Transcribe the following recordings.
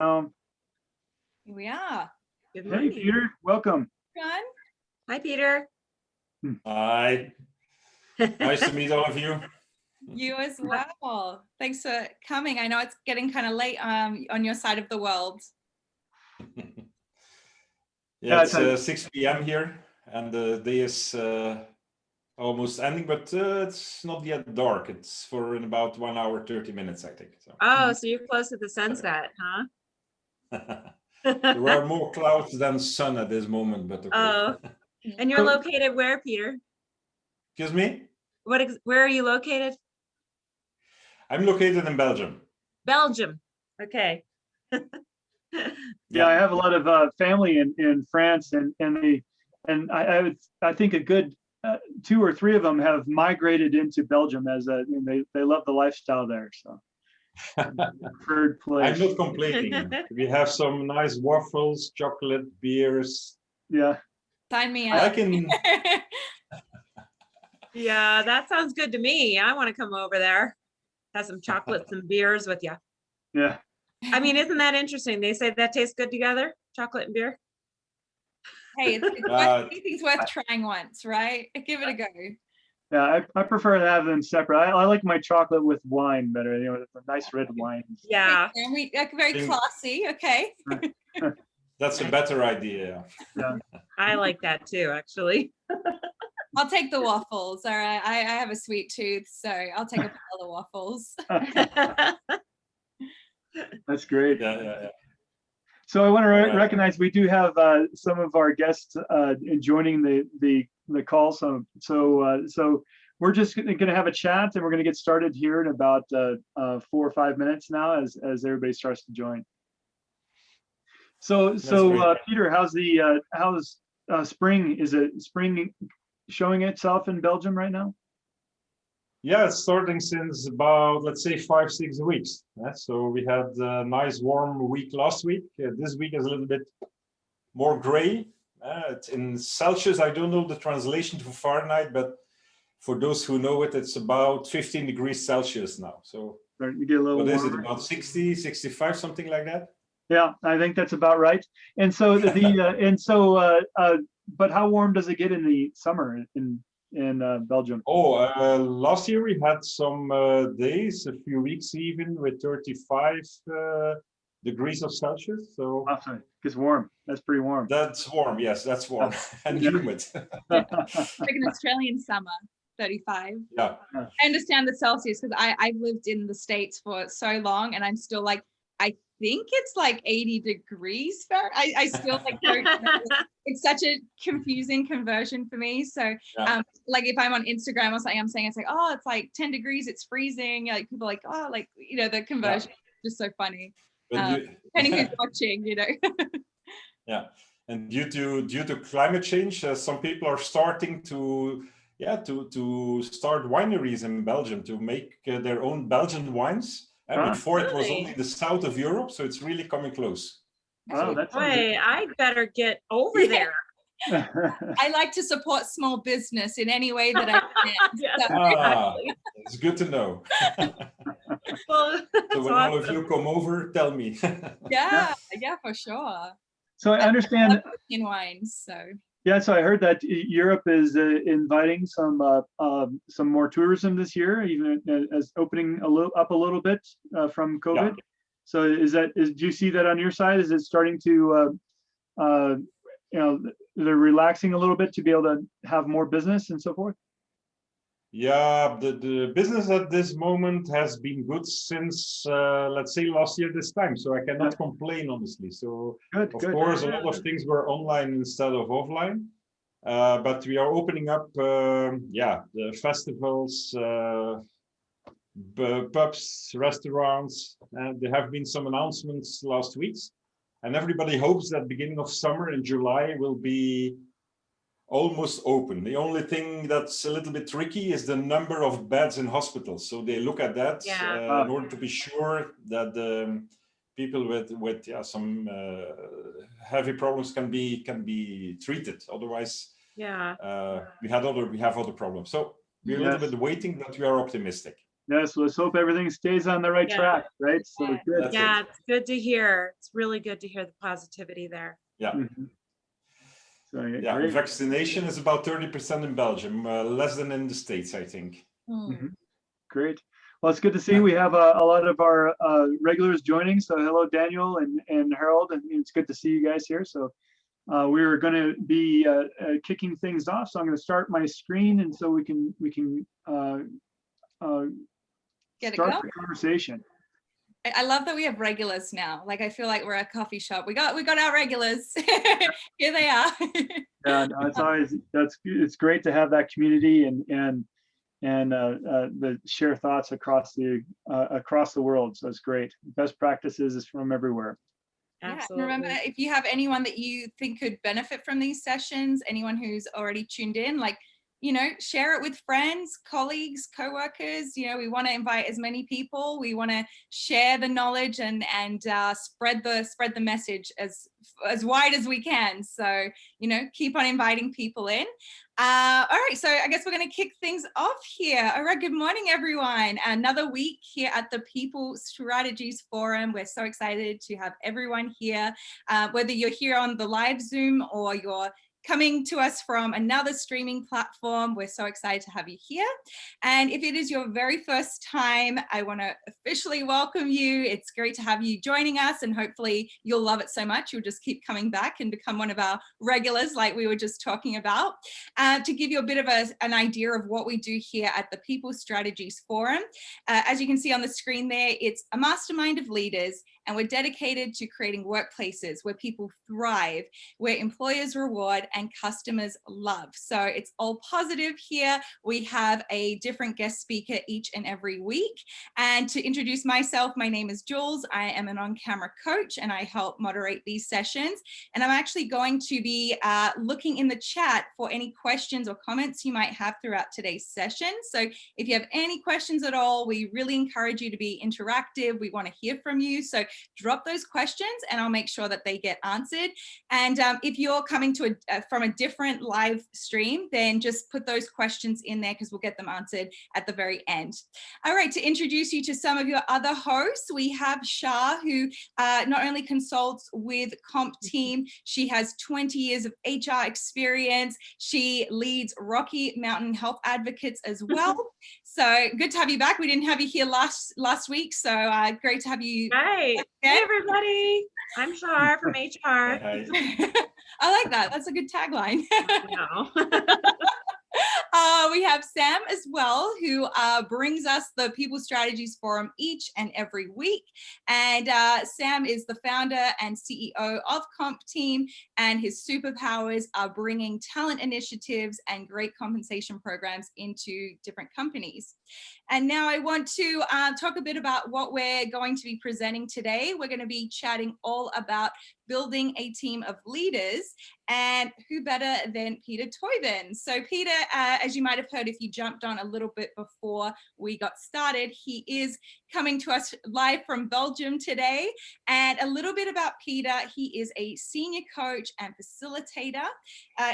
Here we are. Good Hey, morning. Peter, welcome. John? Hi, Peter. Hi, nice to meet all of you. You as well. Thanks for coming. I know it's getting kind of late on your side of the world. Yeah, it's 6 p.m. here, and the day is almost ending, but it's not yet dark. It's for in about 1 hour, 30 minutes, I think. So. Oh, so you're close to the sunset, huh? There are more clouds than sun at this moment, but okay. Oh, and you're located where, Peter? Excuse me? Where are you located? I'm located in Belgium. Belgium. Okay. Yeah, I have a lot of family in France, and I think a good 2 or 3 of them have migrated into Belgium they love the lifestyle there. So preferred place. I'm not complaining. We have some nice waffles, chocolate, beers. Yeah. Sign me up. I can. Yeah, that sounds good to me. I want to come over there, have some chocolates and beers with you. Yeah. I mean, isn't that interesting? They say that tastes good together, chocolate and beer. Hey, anything's worth trying once, right? Give it a go. Yeah, I prefer to have them separate. I like my chocolate with wine better. You know, a nice red wine. Yeah. And we very classy. Okay. That's a better idea. Yeah. I like that too, actually. I'll take the waffles. All right. I have a sweet tooth, so I'll take a pile of waffles. That's great. Yeah. So I want to recognize we do have some of our guests joining the call. So we're just going to have a chat, and we're going to get started here in about 4 or 5 minutes now, as everybody starts to join. So Peter, how's spring? Is it spring showing itself in Belgium right now? Yeah, it's starting since about, let's say, 5-6 weeks. Yeah, so we had a nice warm week last week. This week is a little bit more gray. It's in Celsius. I don't know the translation to Fahrenheit, but for those who know it, it's about 15 degrees Celsius now. So you get a little what warmer. is it, about 60, 65, something like that? Yeah, I think that's about right. And so but how warm does it get in the summer in Belgium? Last year we had some days, a few weeks even, with 35 degrees of Celsius. So it's warm. That's pretty warm. That's warm. Yes, that's warm and humid. Like an Australian summer, 35. Yeah. I understand the Celsius because I've lived in the States for so long, and I'm still like, I think it's like 80 degrees. I still don't know. It's such a confusing conversion for me. So like if I'm on Instagram or something, I'm saying, it's like, oh, it's like 10 degrees, it's freezing. Like people are like, oh, like, you know, the conversion is just so funny. Depending who's watching, you know. Yeah. And due to climate change, some people are starting to start wineries in Belgium to make their own Belgian wines. Before it was only the south of Europe, so it's really coming close. Oh, that's boy, I better get over there. I like to support small business in any way that I can. It's good to know. Well, so when all of you come over, tell me. yeah, for sure. So I understand in wines. So yeah, so I heard that Europe is inviting some more tourism this year, even as opening up a little bit from COVID. Yeah. So do you see that on your side? Is it starting to they're relaxing a little bit to be able to have more business and so forth? Yeah, the business at this moment has been good since let's say last year this time, so I cannot complain honestly. So of course a lot of things were online instead of offline, but we are opening up the festivals, pubs, restaurants, and there have been some announcements last weeks, and everybody hopes that beginning of summer in July will be almost open. The only thing that's a little bit tricky is the number of beds in hospitals. So they look at that in order to be sure that the people with some heavy problems can be treated. Otherwise, we have other problems. So we're a little bit waiting, but we are optimistic. Yes, let's hope everything stays on the right Yeah. track, right? So Yeah. good. That's Yeah, it. it's good to hear. It's really good to hear the positivity there. Yeah. Mhm. So Yeah, great. vaccination is about 30% in Belgium, less than in the States, I think. Mhm. Great. Well, it's good to see we have a lot of our regulars joining. So hello, Daniel and Harold, and it's good to see you guys here. So we're going to be kicking things off. So I'm going to start my screen, and so we can Get it start going. the conversation. I love that we have regulars now. Like I feel like we're at a coffee shop. We got our regulars. Here they are. Yeah, no, it's always it's great to have that community and the share thoughts across the world. So it's great. Best practices is from everywhere. Yeah, and Absolutely. remember, if you have anyone that you think could benefit from these sessions, anyone who's already tuned in, like, share it with friends, colleagues, co-workers. We want to invite as many people. We want to share the knowledge and spread the message as wide as we can. So, keep on inviting people in. All right, so I guess we're going to kick things off here. All right, good morning, everyone. Another week here at the People Strategies Forum. We're so excited to have everyone here, whether you're here on the live Zoom or you're coming to us from another streaming platform. We're so excited to have you here. And if it is your very first time, I want to officially welcome you. It's great to have you joining us, and hopefully you'll love it so much you'll just keep coming back and become one of our regulars like we were just talking about. To give you a bit of an idea of what we do here at the People Strategies Forum, as you can see on the screen there, it's a mastermind of leaders, and we're dedicated to creating workplaces where people thrive, where employers reward and customers love. So it's all positive here. We have a different guest speaker each and every week. And to introduce myself, my name is Jules. I am an on-camera coach, and I help moderate these sessions. And I'm actually going to be looking in the chat for any questions or comments you might have throughout today's session. So if you have any questions at all, we really encourage you to be interactive. We want to hear from you. So drop those questions and I'll make sure that they get answered. And if you're coming to from a different live stream, then just put those questions in there because we'll get them answered at the very end. All right, to introduce you to some of your other hosts, we have Shah, who not only consults with Comp Team, she has 20 years of HR experience. She leads Rocky Mountain Health Advocates as well. So good to have you back. We didn't have you here last week, so great to have you. Right. Hey, everybody. I'm Shar from HR. I like that. That's a good tagline. No. We have Sam as well, who brings us the People Strategies Forum each and every week. And Sam is the founder and CEO of Comp Team, and his superpowers are bringing talent initiatives and great compensation programs into different companies. And now I want to talk a bit about what we're going to be presenting today. We're going to be chatting all about building a team of leaders, and who better than Peter Tuybens. So Peter, as you might have heard if you jumped on a little bit before we got started, he is coming to us live from Belgium today. And a little bit about Peter: he is a senior coach and facilitator.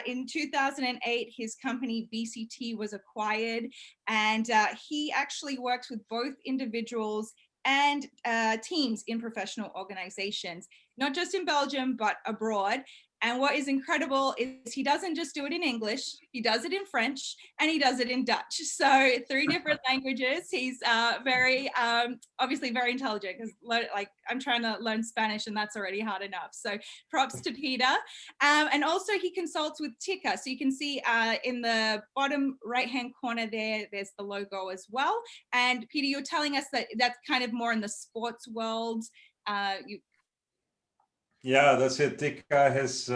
In 2008, his company BCT was acquired, and he actually works with both individuals and teams in professional organizations, not just in Belgium, but abroad. And what is incredible is he doesn't just do it in English, he does it in French, and he does it in Dutch. So 3 different languages. He's very, obviously very intelligent, because like I'm trying to learn Spanish and that's already hard enough. So props to Peter. And also he consults with Tika. So you can see in the bottom right-hand corner there's the logo as well. And Peter, you're telling us that that's kind of more in the sports world. Yeah, that's it. Tika has,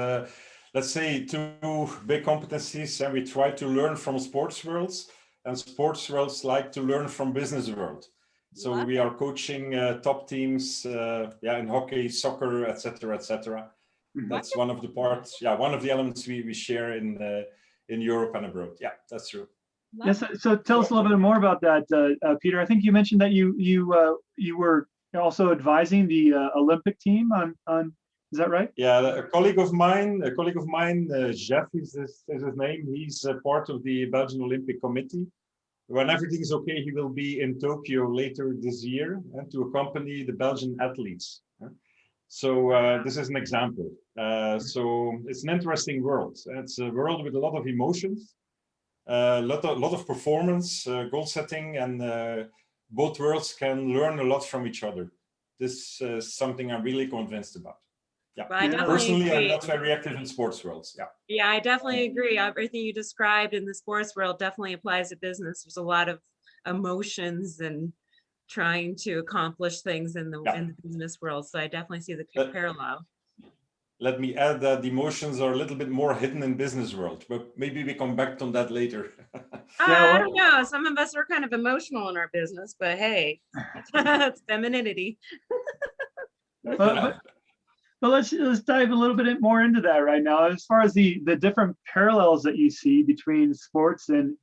let's say, 2 big competencies, and we try to learn from sports worlds, and sports worlds like to learn from business world. So we are coaching top teams, in hockey, soccer, etc., etc. That's one of the parts. Yeah, one of the elements we share in Europe and abroad. Yeah, that's true. Yes. So tell us a little bit more about that, Peter. I think you mentioned that you were also advising the Olympic team on. Is that right? Yeah, a colleague of mine, Jeff is his name. He's part of the Belgian Olympic Committee, when everything is okay, he will be in Tokyo later this year to accompany the Belgian athletes. So this is an example. So it's an interesting world. It's a world with a lot of emotions, a lot of performance, goal setting, and both worlds can learn a lot from each other. This is something I'm really convinced about. Yeah. Well, I Yeah. definitely Personally, I'm agree. not very active in sports worlds. Yeah. Yeah, I definitely agree. Everything you described in the sports world definitely applies to business. There's a lot of emotions and trying to accomplish things in the business world. So I definitely see the parallel. Let me add that the emotions are a little bit more hidden in business world, but maybe we come back on that later. I don't know. Some of us are kind of emotional in our business, but hey, it's femininity. But let's dive a little bit more into that right now. As far as the different parallels that you see between sports and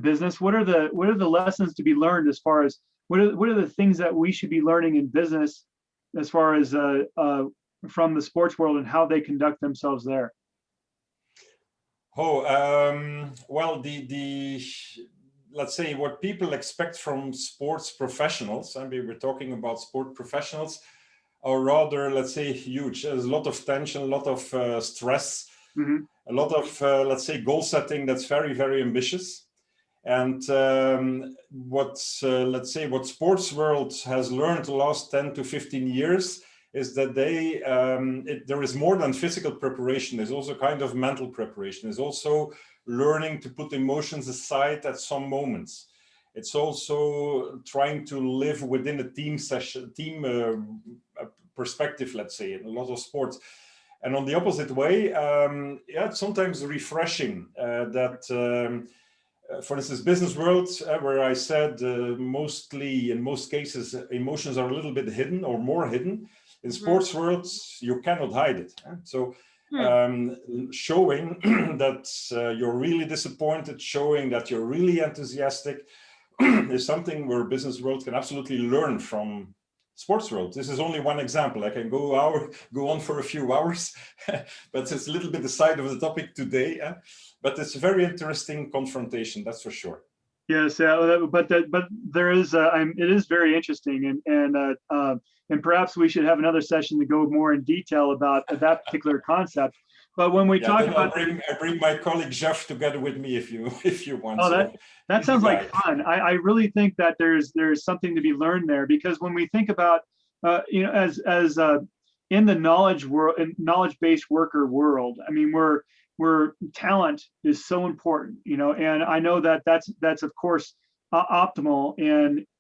business, what are the lessons to be learned as far as what are the things that we should be learning in business as far as from the sports world and how they conduct themselves there? Well, let's say what people expect from sports professionals, I mean, we're talking about sport professionals, are rather, let's say, huge. There's a lot of tension, a lot of stress, a lot of, let's say, goal setting that's very, very ambitious. And let's say what sports world has learned the last 10 to 15 years is that there is more than physical preparation. There's also kind of mental preparation. There's also learning to put emotions aside at some moments. It's also trying to live within a team perspective, let's say, in a lot of sports. And on the opposite way, it's sometimes refreshing that, for instance, business world, where I said mostly, in most cases, emotions are a little bit hidden or more hidden. In sports worlds, you cannot hide it. So showing that you're really disappointed, showing that you're really enthusiastic is something where business world can absolutely learn from sports world. This is only one example. I can go on for a few hours, but it's a little bit the side of the topic today. But it's a very interesting confrontation, that's for sure. Yes, but there is it is very interesting, and perhaps we should have another session to go more in detail about that particular concept. But when we talk about, I bring my colleague Jeff together with me if you want. Oh, that sounds like fun. I really think that there's something to be learned there, because when we think about as in the knowledge-based worker world, I mean, where talent is so important, and I know that that's of course optimal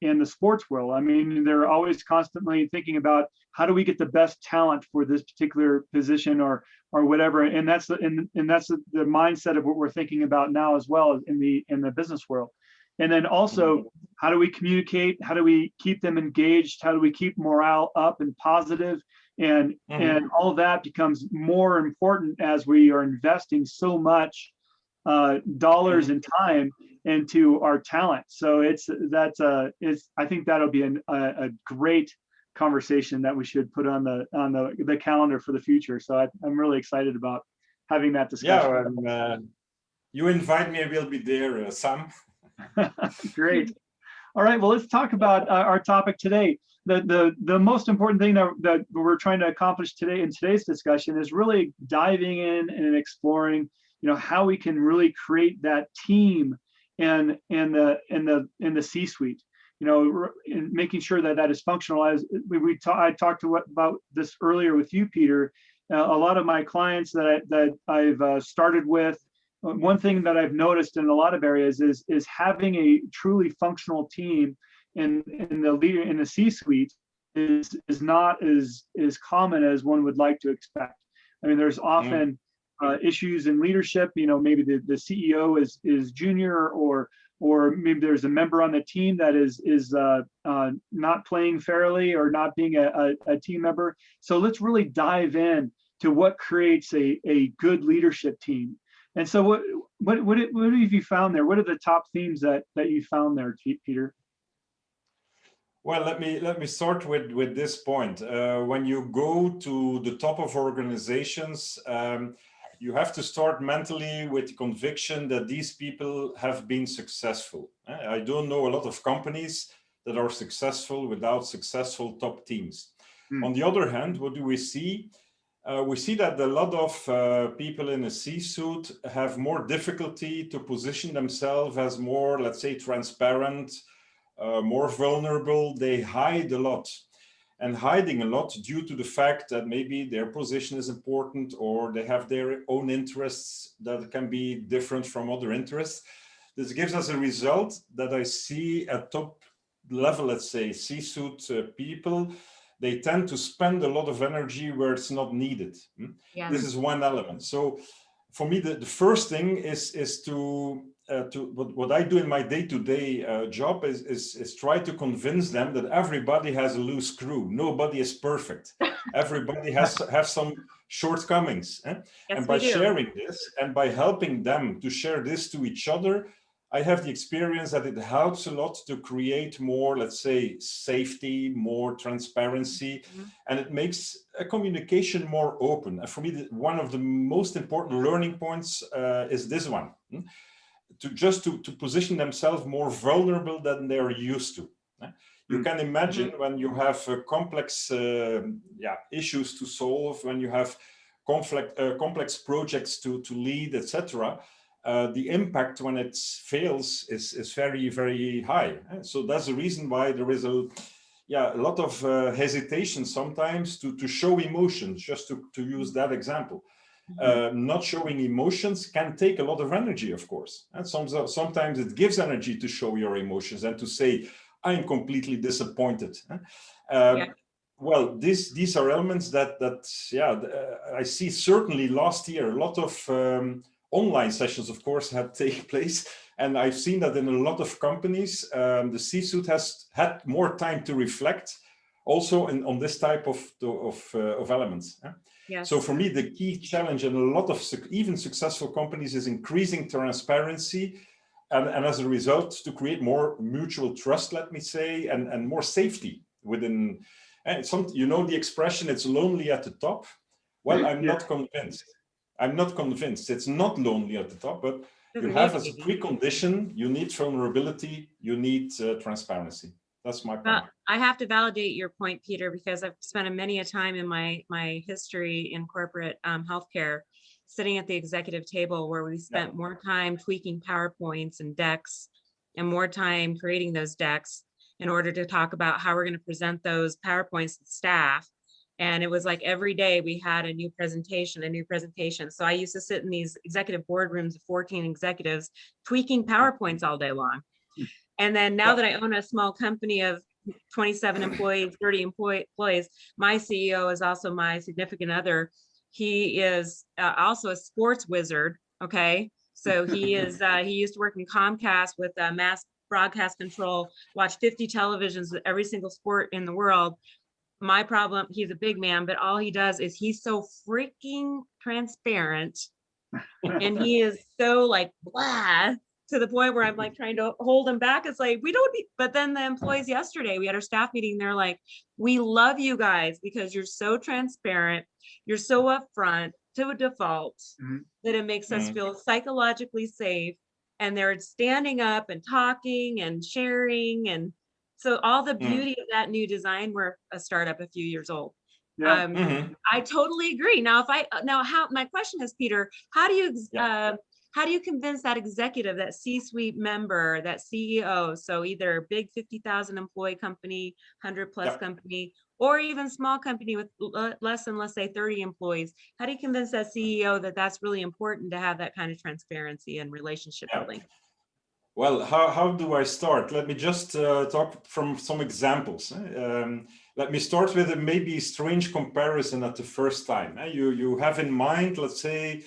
in the sports world. I mean, they're always constantly thinking about how do we get the best talent for this particular position or whatever, and that's the mindset of what we're thinking about now as well in the business world. And then also, how do we communicate? How do we keep them engaged? How do we keep morale up and positive? And all that becomes more important as we are investing so much dollars and time into our talent. So I think that'll be a great conversation that we should put on the calendar for the future. So I'm really excited about having that discussion. Yeah, you invite me, I will be there, Sam. Great. All right, well, let's talk about our topic today. The most important thing that we're trying to accomplish today in today's discussion is really diving in and exploring, how we can really create that team in the C-suite, and making sure that is functional. As I talked about this earlier with you, Peter. A lot of my clients that I've started with, one thing that I've noticed in a lot of areas is having a truly functional team in the C-suite is not as common as one would like to expect. I mean, there's often issues in leadership. Maybe the CEO is junior, or maybe there's a member on the team that is not playing fairly or not being a team member. So let's really dive in to what creates a good leadership team. And so what have you found there? What are the top themes that you found there, Peter? Well, let me start with this point. When you go to the top of organizations, you have to start mentally with the conviction that these people have been successful. I don't know a lot of companies that are successful without successful top teams. On the other hand, what do we see? We see that a lot of people in a C-suite have more difficulty to position themselves as more, let's say, transparent, more vulnerable. They hide a lot. And hiding a lot due to the fact that maybe their position is important or they have their own interests that can be different from other interests. This gives us a result that I see at top level, let's say, C-suite people, they tend to spend a lot of energy where it's not needed. Yeah. This is one element. So for me, the first thing is to what I do in my day-to-day job is try to convince them that everybody has a loose screw. Nobody is perfect. Everybody have some shortcomings. Yes, and by sharing this and by helping them to share this to each other, I have the experience that it helps a lot to create more, let's say, safety, more transparency, and it makes a communication more open. And for me, one of the most important learning points is this one. To position themselves more vulnerable than they're used to. You can imagine when you have complex issues to solve, when you have complex projects to lead, etc. The impact when it fails is very, very high. So that's the reason why there is a lot of hesitation sometimes to show emotions, just to use that example. Not showing emotions can take a lot of energy, of course. And sometimes it gives energy to show your emotions and to say, I'm completely disappointed. Well, these are elements that I see certainly last year, a lot of online sessions, of course, had taken place. And I've seen that in a lot of companies, the C-suite has had more time to reflect also on this type of elements. Yes. So for me, the key challenge in a lot of even successful companies is increasing transparency and as a result to create more mutual trust, let me say, and more safety within. And you know the expression, it's lonely at the top. Well, I'm not convinced. I'm not convinced. It's not lonely at the top, but you have as a precondition, you need vulnerability, you need transparency. That's my point. I have to validate your point, Peter, because I've spent many a time in my history in corporate healthcare, sitting at the executive table where we spent more time tweaking PowerPoints and decks and more time creating those decks in order to talk about how we're going to present those PowerPoints to staff. And it was like every day we had a new presentation. So I used to sit in these executive boardrooms of 14 executives tweaking PowerPoints all day long. And then now that I own a small company of 27 employees, 30 employees, my CEO is also my significant other. He is also a sports wizard. Okay. So he is, he used to work in Comcast with mass broadcast control, watch 50 televisions with every single sport in the world. My problem, he's a big man, but all he does is he's so freaking transparent. And he is so like, blah, to the point where I'm like trying to hold him back. It's like, we don't need, but then the employees yesterday, we had our staff meeting. They're like, we love you guys because you're so transparent. You're so upfront to a default that it makes us feel psychologically safe. And they're standing up and talking and sharing. And so all the beauty of that new design, we're a startup a few years old. I totally agree. Now, my question is, Peter, how do you convince that executive, that C-suite member, that CEO, so either big 50,000 employee company, 100 plus company, or even small company with less than, let's say, 30 employees, how do you convince that CEO that that's really important to have that kind of transparency and relationship building? Well, how do I start? Let me just talk from some examples. Let me start with a maybe strange comparison at the first time. You have in mind, let's say,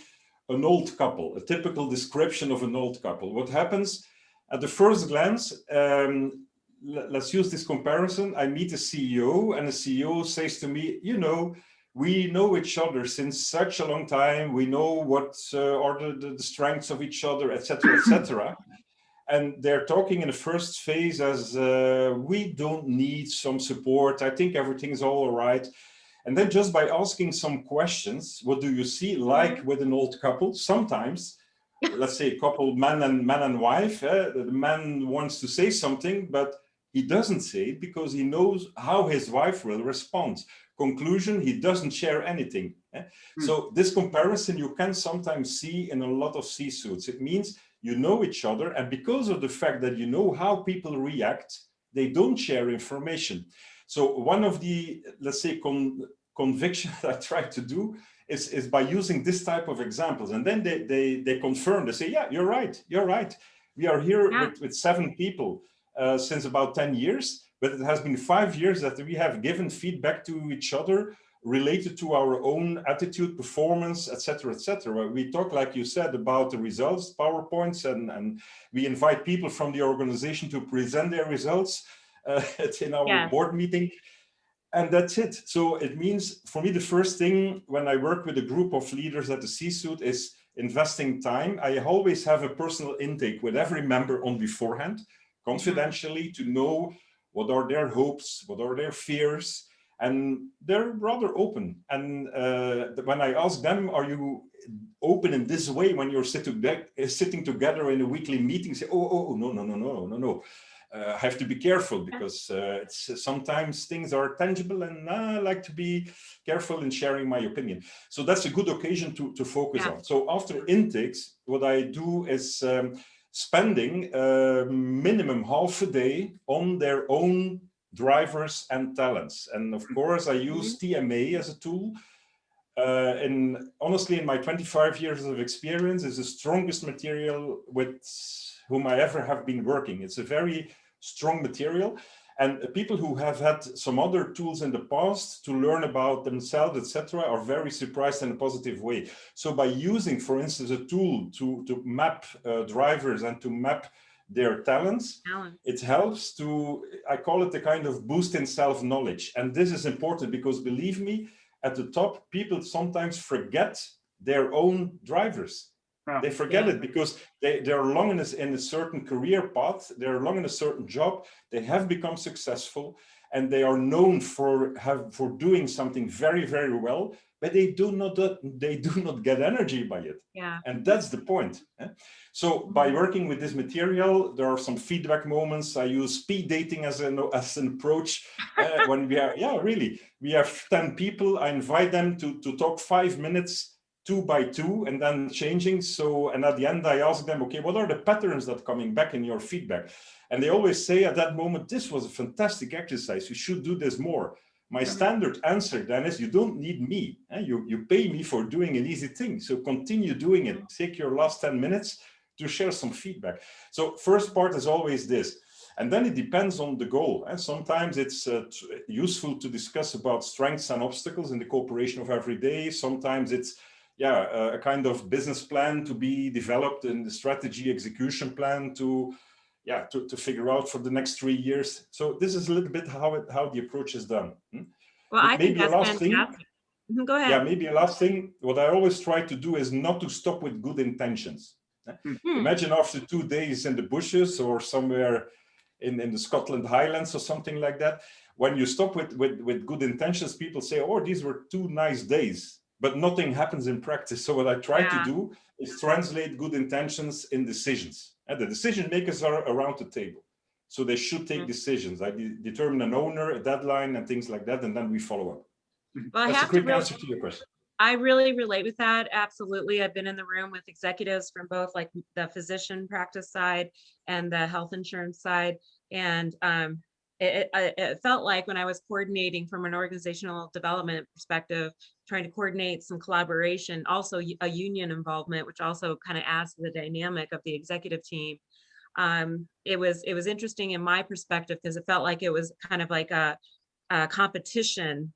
an old couple, a typical description of an old couple. What happens at the first glance, let's use this comparison. I meet a CEO and the CEO says to me, you know, we know each other since such a long time. We know what are the strengths of each other, etc., etc. And they're talking in the first phase as we don't need some support. I think everything's all right. And then just by asking some questions, what do you see? Like with an old couple, sometimes, let's say a couple, man and wife, the man wants to say something, but he doesn't say it because he knows how his wife will respond. Conclusion, he doesn't share anything. So this comparison you can sometimes see in a lot of C-suites. It means you know each other, and because of the fact that you know how people react, they don't share information. So one of the, let's say, convictions I try to do is by using this type of examples. And then they confirm, they say, yeah, you're right. We are here with 7 people since about 10 years, but it has been 5 years that we have given feedback to each other related to our own attitude, performance, etc., etc. We talk, like you said, about the results, PowerPoints, and we invite people from the organization to present their results in our board meeting. And that's it. So it means, for me, the first thing when I work with a group of leaders at the C-suite is investing time. I always have a personal intake with every member on beforehand, confidentially, to know what are their hopes, what are their fears, and they're rather open. And when I ask them, are you open in this way when you're sitting together in a weekly meeting? Say, oh, no. I have to be careful because sometimes things are tangible, and I like to be careful in sharing my opinion. So that's a good occasion to focus on. So after intakes, what I do is spending minimum half a day on their own drivers and talents. And of course, I use TMA as a tool. And honestly, in my 25 years of experience, is the strongest material with whom I ever have been working. It's a very strong material, and people who have had some other tools in the past to learn about themselves, etc., are very surprised in a positive way. So by using, for instance, a tool to map drivers and to map their talents, it helps to, I call it a kind of boost in self-knowledge. And this is important because, believe me, at the top, people sometimes forget their own drivers. They forget it because they're long in a certain career path, they're long in a certain job, they have become successful, and they are known for doing something very, very well, but they do not get energy by it. And that's the point. So by working with this material, there are some feedback moments. I use speed dating as an approach. When we are, we have 10 people, I invite them to talk 5 minutes, 2 by 2, and then changing. So, and at the end I ask them, okay, what are the patterns that are coming back in your feedback? And they always say at that moment, this was a fantastic exercise, you should do this more. My standard answer then is, you don't need me. You pay me for doing an easy thing. So continue doing it. Take your last 10 minutes to share some feedback. So first part is always this. And then it depends on the goal. And sometimes it's useful to discuss about strengths and obstacles in the cooperation of every day. Sometimes it's a kind of business plan to be developed, in the strategy execution plan to figure out for the next 3 years. So this is a little bit how the approach is done. Well, I think that's fantastic. Go ahead. Yeah, maybe a last thing. What I always try to do is not to stop with good intentions. Imagine after 2 days in the bushes or somewhere in the Scotland Highlands or something like that, when you stop with good intentions, people say, oh, these were 2 nice days. But nothing happens in practice. So what I try to do is translate good intentions in decisions. And the decision makers are around the table. So they should take decisions. I determine an owner, a deadline, and things like that, and then we follow up. Well, that's a quick answer to your question. I really relate with that. Absolutely. I've been in the room with executives from both like the physician practice side and the health insurance side. And it felt like when I was coordinating from an organizational development perspective, trying to coordinate some collaboration, also a union involvement, which also kind of adds to the dynamic of the executive team. It was interesting in my perspective because it felt like it was kind of like a competition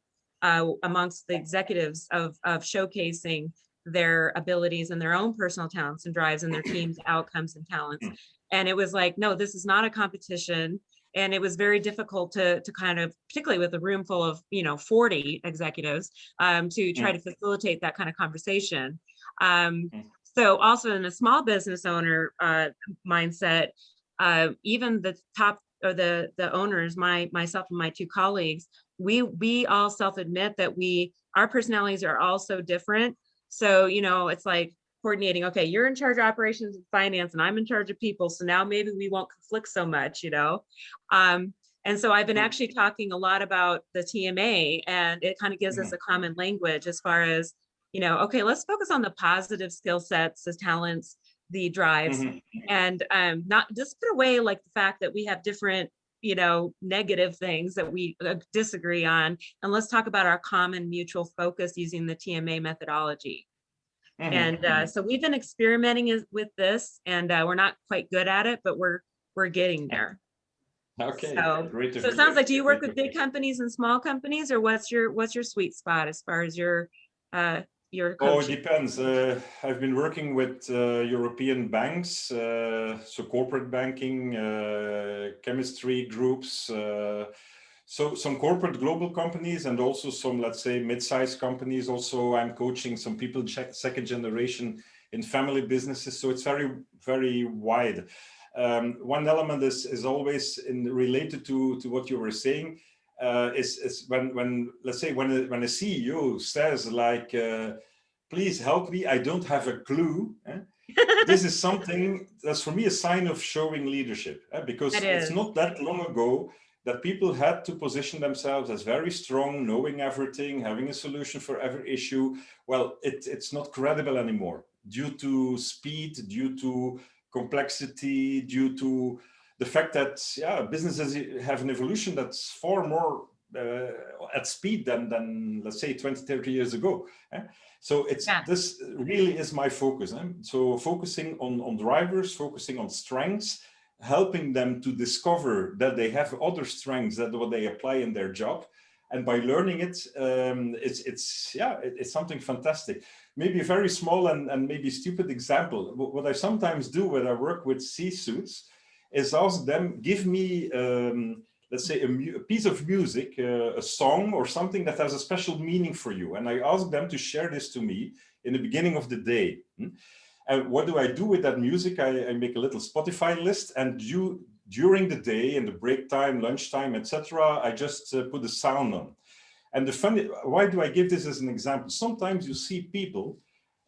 amongst the executives of showcasing their abilities and their own personal talents and drives and their team's outcomes and talents. And it was like, no, this is not a competition. And it was very difficult to kind of, particularly with a room full of, 40 executives, to try to facilitate that kind of conversation. So also in a small business owner mindset, even the top or the owners, myself and my 2 colleagues, we all self-admit that our personalities are all so different. So, it's like coordinating, okay, you're in charge of operations and finance and I'm in charge of people. So now maybe we won't conflict so much, and so I've been actually talking a lot about the TMA, and it kind of gives us a common language as far as, okay, let's focus on the positive skill sets, the talents, the drives, and not just put away like the fact that we have different, negative things that we disagree on. And let's talk about our common mutual focus using the TMA methodology. And so we've been experimenting with this, and we're not quite good at it, but we're getting there. Okay, So, great to so it hear. sounds like, do you work Great with to big hear. companies and small companies, or what's your sweet spot as far as your Oh, it coaching? depends. I've been working with European banks, so corporate banking, chemistry groups, so some corporate global companies, and also some, let's say, mid-sized companies. Also, I'm coaching some people second generation in family businesses. So it's very, very wide. One element is always related to what you were saying. Is when let's say when a CEO says like, please help me, I don't have a clue. This is something that's for me a sign of showing leadership, because it's not that long ago that people had to position themselves as very strong, knowing everything, having a solution for every issue. Well, it's not credible anymore due to speed, due to complexity, due to the fact that businesses have an evolution that's far more at speed than let's say 20, 30 years ago. So this really is my focus. So focusing on drivers, focusing on strengths, helping them to discover that they have other strengths that what they apply in their job. And by learning it, it's something fantastic. Maybe a very small and maybe stupid example. What I sometimes do when I work with C-suits is ask them, give me, let's say, a piece of music, a song or something that has a special meaning for you. And I ask them to share this to me in the beginning of the day. And what do I do with that music? I make a little Spotify list, and during the day, in the break time, lunchtime, etc., I just put the sound on. And why do I give this as an example? Sometimes you see people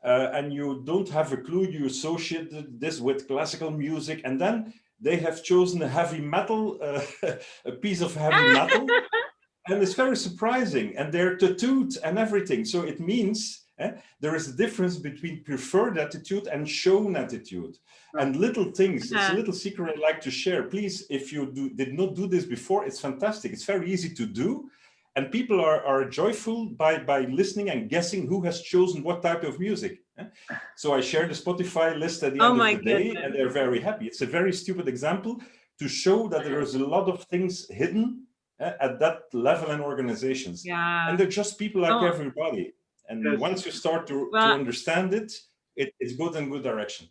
and you don't have a clue, you associate this with classical music, and then they have chosen a heavy metal, a piece of heavy metal, and it's very surprising, and they're tattooed and everything. So it means there is a difference between preferred attitude and shown attitude. And little things, it's a little secret I'd like to share. Please, if you did not do this before, it's fantastic. It's very easy to do. And people are joyful by listening and guessing who has chosen what type of music. So I share the Spotify list at the end of the day, and they're very happy. It's a very stupid example to show that there is a lot of things hidden at that level in organizations. And they're just people like everybody. And once you start to understand it, it's good in good direction.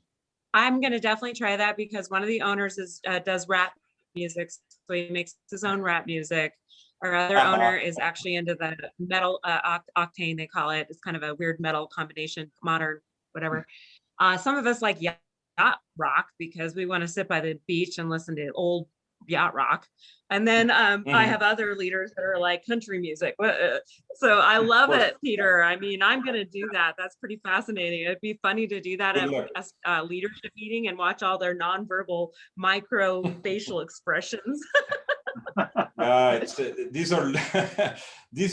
I'm going to definitely try that, because one of the owners does rap music. So he makes his own rap music. Our other owner is actually into the metal octane, they call it. It's kind of a weird metal combination, modern, whatever. Some of us like yacht rock because we want to sit by the beach and listen to old yacht rock. And then I have other leaders that are like country music. So I love it, Peter. I mean, I'm going to do that. That's pretty fascinating. It'd be funny to do that at a leadership meeting and watch all their nonverbal micro facial expressions. These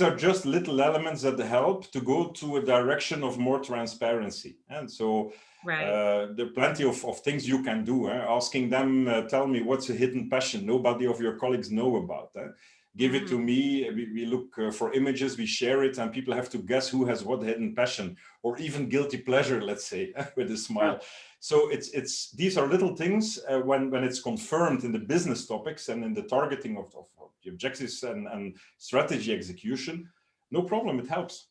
are just little elements that help to go to a direction of more transparency. And so there are plenty of things you can do. Asking them, tell me what's a hidden passion nobody of your colleagues know about. Give it to me. We look for images, we share it, and people have to guess who has what hidden passion or even guilty pleasure, let's say, with a smile. So these are little things when it's confirmed in the business topics and in the targeting of the objectives and strategy execution. No problem, it helps.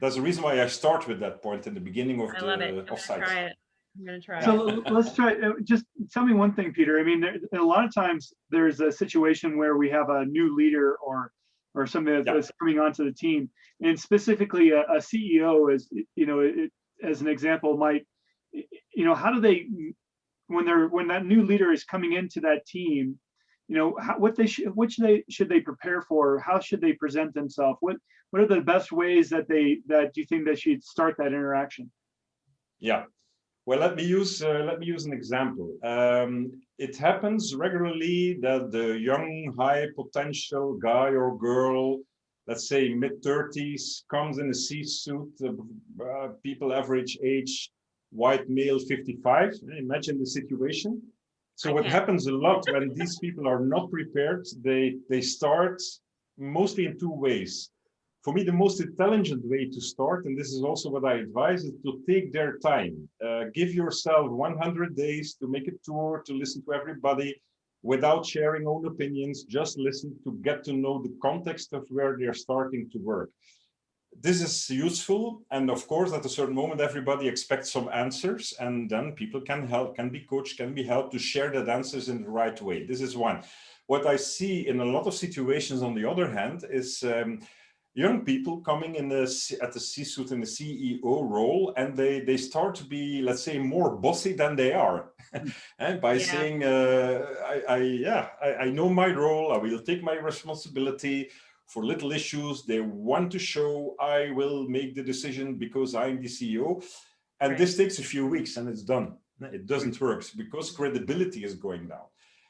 That's the reason why I start with that point in the beginning of the offsite. I'm going to try it. So let's try, just tell me one thing, Peter. I mean, a lot of times there's a situation where we have a new leader or somebody that's coming onto the team, and specifically a CEO, as you know, as an example, might, you know, how do they, when that new leader is coming into that team, should they prepare for? How should they present themselves? What are the best ways that you think they should start that interaction? Yeah. Well, let me use an example. It happens regularly that the young, high potential guy or girl, let's say mid-30s, comes in a C-suit, people average age, white male 55. Imagine the situation. So what happens a lot when these people are not prepared, they start mostly in two ways. For me, the most intelligent way to start, and this is also what I advise, is to take their time. Give yourself 100 days to make a tour, to listen to everybody without sharing own opinions, just listen to get to know the context of where they're starting to work. This is useful. And of course, at a certain moment, everybody expects some answers, and then people can be coached, can be helped to share that answers in the right way. This is one. What I see in a lot of situations, on the other hand, is young people coming at the C-suite in the CEO role, and they start to be, let's say, more bossy than they are, and by saying, I know my role, I will take my responsibility for little issues. They want to show I will make the decision because I'm the CEO, and this takes a few weeks and it's done. It doesn't work because credibility is going down.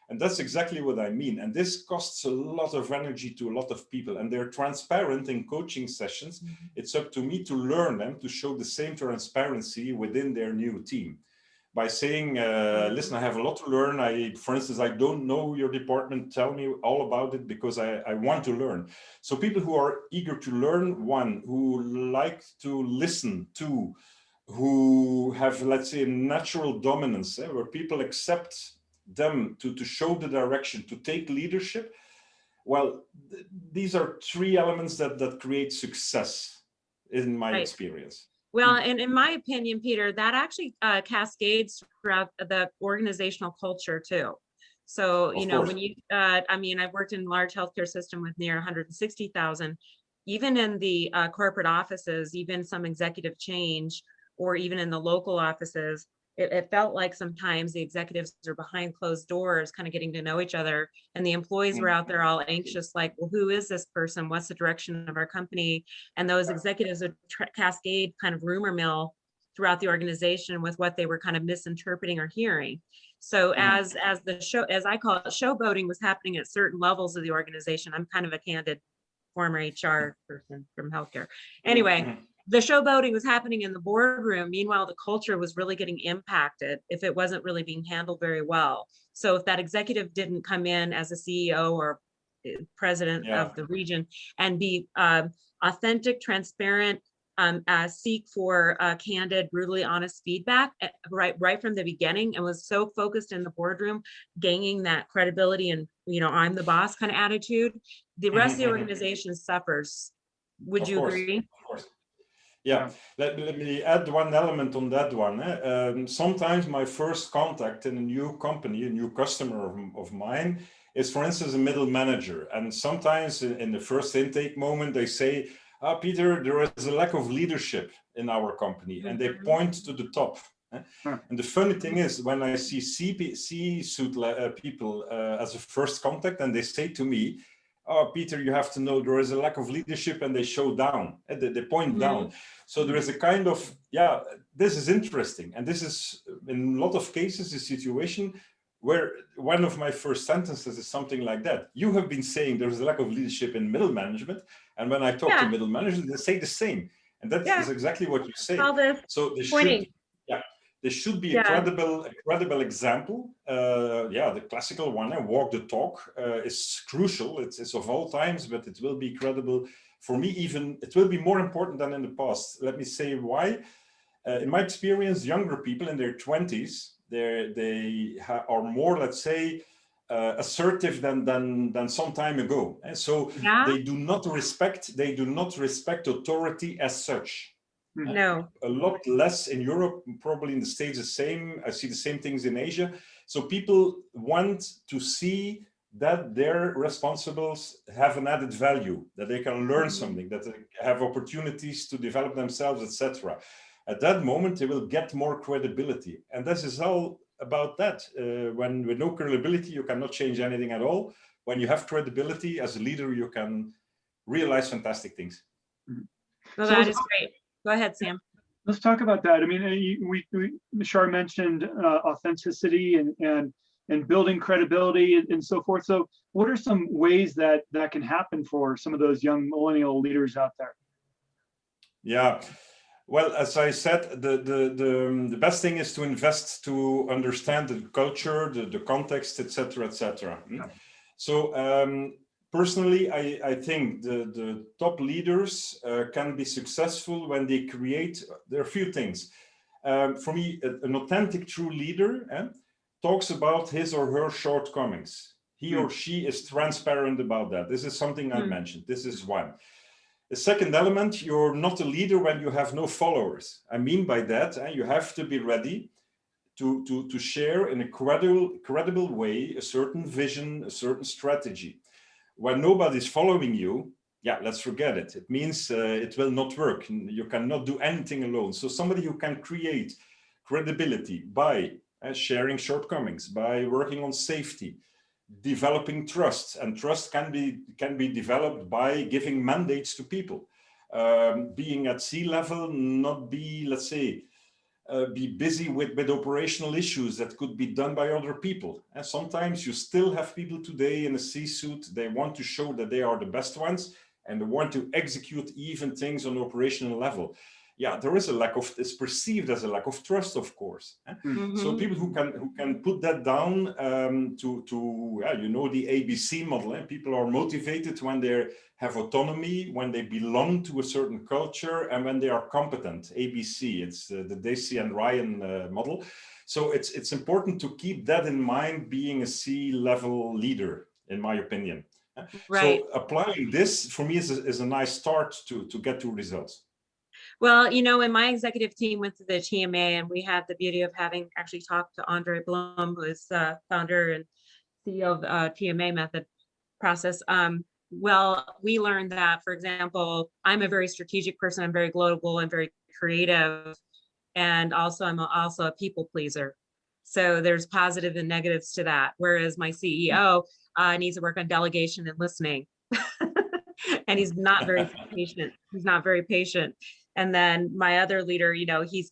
And that's exactly what I mean. And this costs a lot of energy to a lot of people, and they're transparent in coaching sessions. Mm-hmm. It's up to me to learn them to show the same transparency within their new team by saying, listen, I have a lot to learn. For instance, I don't know your department. Tell me all about it because I want to learn. So people who are eager to learn, one, who like to listen, two, who have, let's say, natural dominance, where people accept them to show the direction, to take leadership. Well, these are three elements that create success in my experience. Well, and in my opinion, Peter, that actually cascades throughout the organizational culture too. So, when you, I've worked in a large healthcare system with near 160,000, even in the corporate offices, even some executive change, or even in the local offices, it felt like sometimes the executives are behind closed doors, kind of getting to know each other. And the employees were out there all anxious, like, well, who is this person? What's the direction of our company? And those executives would cascade kind of rumor mill throughout the organization with what they were kind of misinterpreting or hearing. So as I call it, showboating was happening at certain levels of the organization. I'm kind of a candid former HR person from healthcare. Anyway, the showboating was happening in the boardroom. Meanwhile, the culture was really getting impacted if it wasn't really being handled very well. So if that executive didn't come in as a CEO or president of the region and be authentic, transparent, seek for candid, brutally honest feedback right from the beginning, and was so focused in the boardroom, gaining that credibility and, I'm the boss kind of attitude, the rest of the organization suffers. Would you agree? Of course. Yeah, let me add one element on that one. Sometimes my first contact in a new company, a new customer of mine, is, for instance, a middle manager. And sometimes in the first intake moment, they say, Peter, there is a lack of leadership in our company, and they point to the top. And the funny thing is, when I see C-suite people as a first contact, and they say to me, Peter, you have to know there is a lack of leadership, and they show down, they point down. So there is a kind of, this is interesting. And this is, in a lot of cases, a situation where one of my first sentences is something like that. You have been saying there's a lack of leadership in middle management. And when I talk to middle managers, they say the same. And that is exactly what you say. So there should be a credible example. The classical one, walk the talk, is crucial. It's of all times, but it will be credible. For me, even, it will be more important than in the past. Let me say why. In my experience, younger people in their 20s, they are more, let's say, assertive than some time ago. And so they do not respect authority as such. No. A lot less in Europe, probably in the States the same. I see the same things in Asia. So people want to see that their responsibles have an added value, that they can learn something, that they have opportunities to develop themselves, etc. At that moment, they will get more credibility. And this is all about that. When with no credibility, you cannot change anything at all. When you have credibility as a leader, you can realize fantastic things. Well, So that is great. Go ahead, Sam. let's talk about that. I mean, Shar mentioned authenticity and building credibility and so forth. So what are some ways that can happen for some of those young millennial leaders out there? Yeah, well, as I said, the best thing is to invest to understand the culture, the context, etc., etc. So personally, I think the top leaders can be successful when they create. There are a few things. For me, an authentic, true leader talks about his or her shortcomings. He or she is transparent about that. This is something I mentioned. This is one. The second element, you're not a leader when you have no followers. I mean by that, you have to be ready to share in a credible way a certain vision, a certain strategy. When nobody's following you, yeah, let's forget it. It means it will not work. You cannot do anything alone. So somebody who can create credibility by sharing shortcomings, by working on safety, developing trust, and trust can be developed by giving mandates to people. Being at sea level, not be, let's say, be busy with operational issues that could be done by other people. And sometimes you still have people today in a C-suite, they want to show that they are the best ones and they want to execute even things on operational level. Yeah, there is a lack of, it's perceived as a lack of trust, of course. So people who can put that down you know, the ABC model. People are motivated when they have autonomy, when they belong to a certain culture, and when they are competent. ABC, it's the Dacey and Ryan model. So it's important to keep that in mind, being a C-level leader, in my opinion. Right. So applying this for me is a nice start to get to results. Well, you know, when my executive team went to the TMA, and we had the beauty of having actually talked to Andre Blum, who is founder and CEO of TMA method process. Well, we learned that, for example, I'm a very strategic person. I'm very global and very creative. And also, I'm also a people pleaser. So there's positive and negatives to that. Whereas my CEO needs to work on delegation and listening. And he's not very patient. He's not very patient. And then my other leader, you know, he's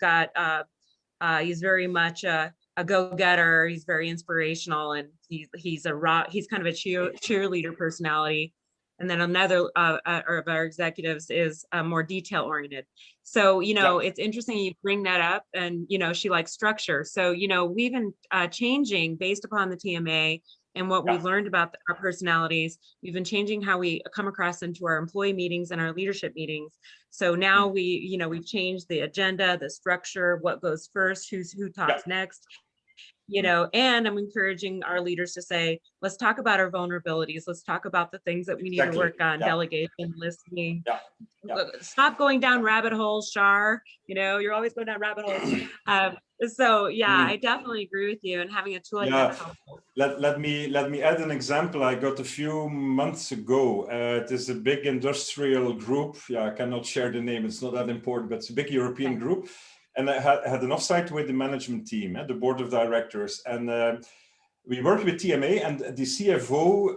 he's very much a go-getter. He's very inspirational, and he's kind of a cheerleader personality. And then another of our executives is more detail oriented. So, you know, it's interesting you bring that up, and, you know, she likes structure. So, you know, we've been changing based upon the TMA and what we've learned about our personalities. We've been changing how we come across into our employee meetings and our leadership meetings. So now we've changed the agenda, the structure, what goes first, who talks next, you know, and I'm encouraging our leaders to say, let's talk about our vulnerabilities. Let's talk about the things that we need to work on, delegation, listening. Stop going down rabbit holes, Shar. You know, you're always going down rabbit holes. So yeah, I definitely agree with you, and having a tool like that is helpful. Let me add an example I got a few months ago. It is a big industrial group. Yeah, I cannot share the name. It's not that important, but it's a big European group. And I had an offsite with the management team, the board of directors. And we worked with TMA, and the CFO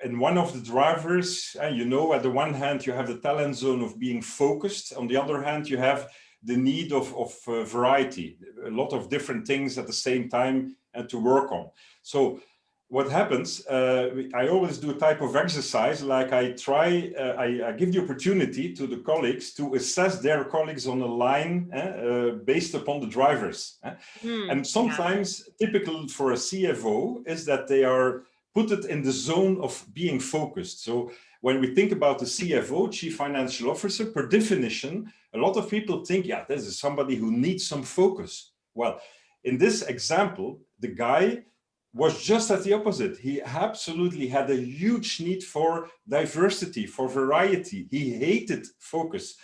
and one of the drivers, you know, at the one hand, you have the talent zone of being focused. On the other hand, you have the need of variety, a lot of different things at the same time to work on. So what happens, I always do a type of exercise, like I give the opportunity to the colleagues to assess their colleagues on a line based upon the drivers. And sometimes typical for a CFO is that they are put it in the zone of being focused. So when we think about the CFO, Chief Financial Officer, per definition, a lot of people think, yeah, this is somebody who needs some focus. Well, in this example, the guy was just at the opposite. He absolutely had a huge need for diversity, for variety. He hated focus.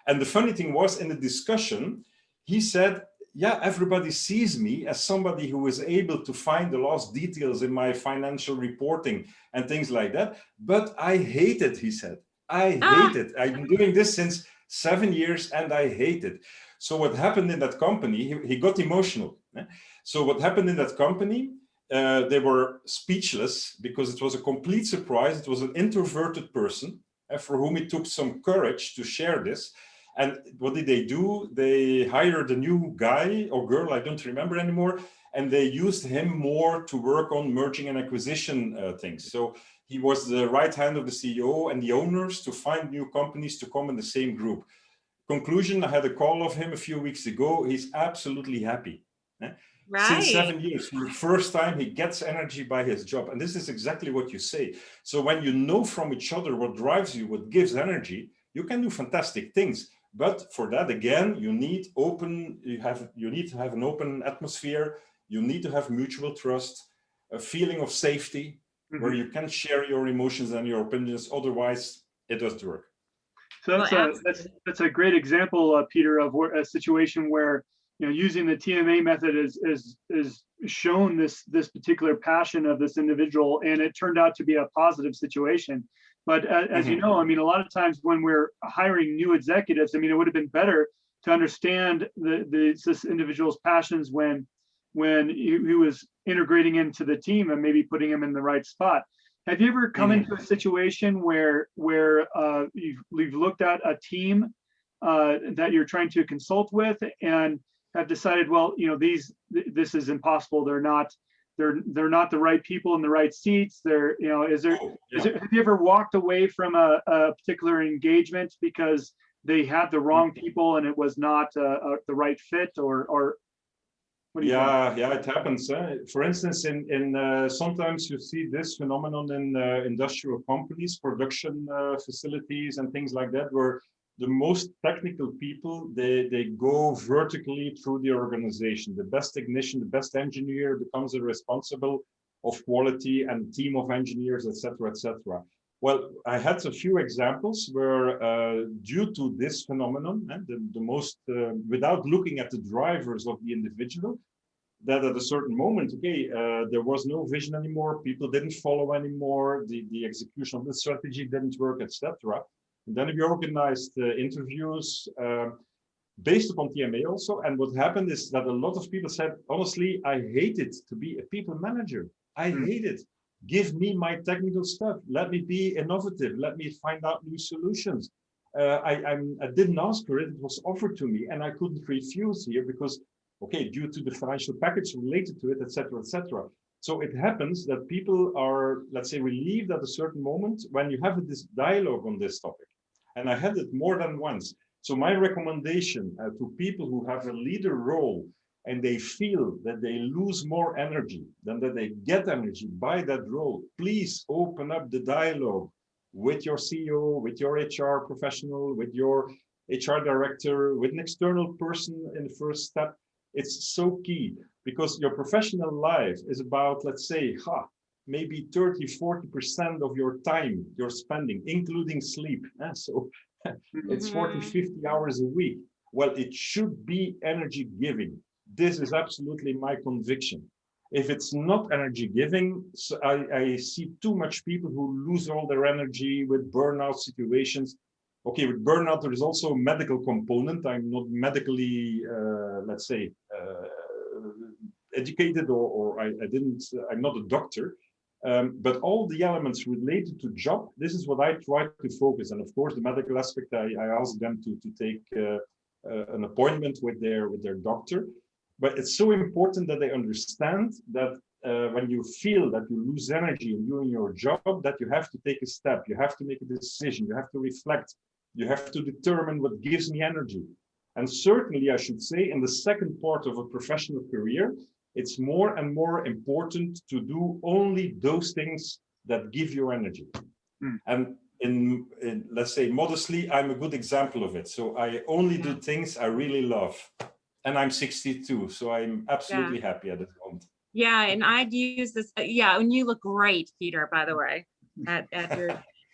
And the funny thing was, in the discussion, he said, yeah, everybody sees me as somebody who is able to find the last details in my financial reporting and things like that. But I hate it, he said. I hate it. I've been doing this since 7 years and I hate it. So what happened in that company, he got emotional. So what happened in that company, they were speechless because it was a complete surprise. It was an introverted person for whom it took some courage to share this. And what did they do? They hired a new guy or girl, I don't remember anymore, and they used him more to work on merging and acquisition things. So he was the right hand of the CEO and the owners to find new companies to come in the same group. Conclusion, I had a call of him a few weeks ago. He's absolutely happy. Since 7 years, for the first time, he gets energy by his job. And this is exactly what you say. So when you know from each other what drives you, what gives energy, you can do fantastic things. But for that, again, you need to have an open atmosphere. You need to have mutual trust, a feeling of safety, where you can share your emotions and your opinions. Otherwise, it doesn't work. So that's a great example, Peter, of a situation where, you know, using the TMA method is shown this particular passion of this individual, and it turned out to be a positive situation. But as you know, I mean, a lot of times when we're hiring new executives, I mean, it would have been better to understand this individual's passions when he was integrating into the team and maybe putting him in the right spot. Have you ever come into a situation where you've looked at a team that you're trying to consult with and have decided, well, you know, this is impossible. They're not the right people in the right seats. They're, you know, have you ever walked away from a particular engagement because they had the wrong people and it was not the right fit, or what do you think? Yeah, it happens. For instance, in sometimes you see this phenomenon in industrial companies, production facilities and things like that, where the most technical people, they go vertically through the organization. The best technician, the best engineer becomes a responsible of quality and team of engineers, etc., etc. Well, I had a few examples where, due to this phenomenon, the most, without looking at the drivers of the individual, that at a certain moment, there was no vision anymore, people didn't follow anymore, the execution of the strategy didn't work, etc. And then we organized interviews based upon TMA also. And what happened is that a lot of people said, honestly, I hate it to be a people manager. I hate it. Give me my technical stuff. Let me be innovative. Let me find out new solutions. I didn't ask for it. It was offered to me and I couldn't refuse here because, due to the financial package related to it, etc., etc. So it happens that people are, let's say, relieved at a certain moment when you have this dialogue on this topic. And I had it more than once. So my recommendation to people who have a leader role and they feel that they lose more energy than that they get energy by that role, please open up the dialogue with your CEO, with your HR professional, with your HR director, with an external person in the first step. It's so key because your professional life is about, let's say, maybe 30–40% of your time you're spending, including sleep. So it's 40–50 hours a week. Well, it should be energy giving. This is absolutely my conviction. If it's not energy giving, so I see too much people who lose all their energy with burnout situations. With burnout, there is also a medical component. I'm not medically, let's say, educated, or I'm not a doctor. But all the elements related to job, this is what I try to focus. And of course, the medical aspect, I ask them to take an appointment with their doctor. But it's so important that they understand that when you feel that you lose energy in doing your job, that you have to take a step, you have to make a decision, you have to reflect, you have to determine what gives me energy. And certainly, I should say, in the second part of a professional career, it's more and more important to do only those things that give you energy. And in, let's say, modestly, I'm a good example of it. So I only do things I really love. And I'm 62, so I'm absolutely happy at this moment. Yeah, and I'd use this. And you look great, Peter, by the way,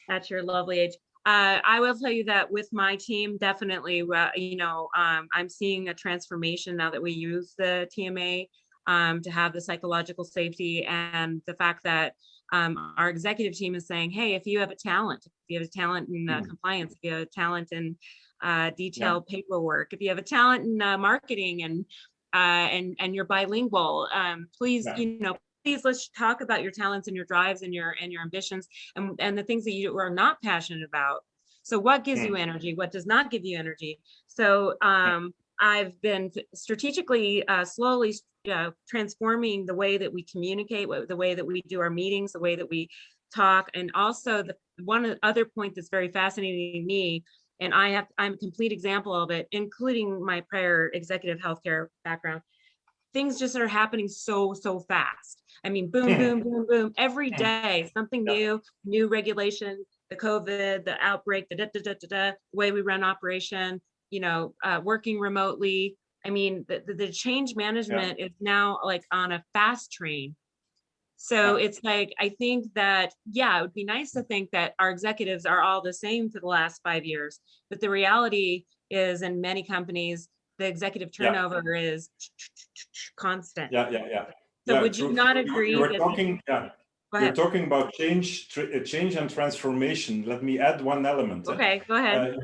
at your lovely age. I will tell you that with my team, definitely, I'm seeing a transformation now that we use the TMA to have the psychological safety, and the fact that our executive team is saying, hey, if you have a talent, in compliance, if you have a talent in detailed paperwork. If you have a talent in marketing and you're bilingual, please, please let's talk about your talents and your drives and your ambitions and the things that you are not passionate about. So what gives you energy? What does not give you energy? So I've been strategically, slowly transforming the way that we communicate, the way that we do our meetings, the way that we talk. And also one other point that's very fascinating to me, and I'm a complete example of it, including my prior executive healthcare background. Things just are happening so fast. I mean, boom, boom, boom, boom, every day, something new regulation, the COVID, the outbreak, the way we run operation, working remotely. I mean, the change management is now like on a fast train. So it's like, I think that, it would be nice to think that our executives are all the same for the last 5 years. But the reality is in many companies, the executive turnover is constant. So would you not agree? You're talking about change and transformation. Let me add one element. Okay, go ahead.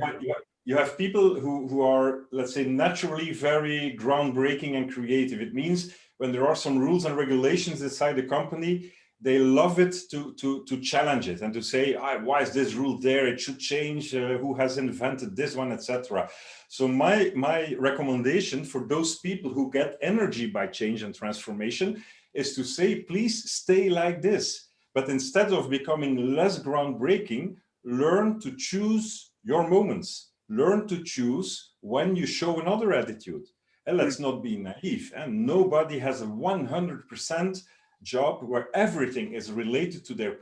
You have people who are, let's say, naturally very groundbreaking and creative. It means when there are some rules and regulations inside the company, they love it to challenge it and to say, why is this rule there? It should change. Who has invented this one, etc. So my recommendation for those people who get energy by change and transformation is to say, please stay like this. But instead of becoming less groundbreaking, learn to choose your moments. Learn to choose when you show another attitude. And let's not be naive. And nobody has a 100% job where everything is related to their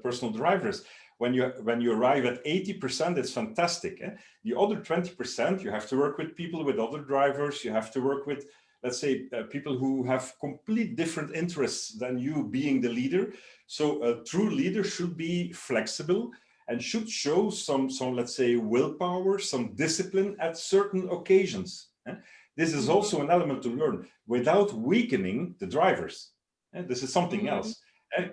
personal drivers. When you arrive at 80%, it's fantastic. The other 20%, you have to work with people with other drivers. You have to work with, let's say, people who have complete different interests than you being the leader. So a true leader should be flexible and should show some let's say, willpower, some discipline at certain occasions. This is also an element to learn without weakening the drivers. This is something else.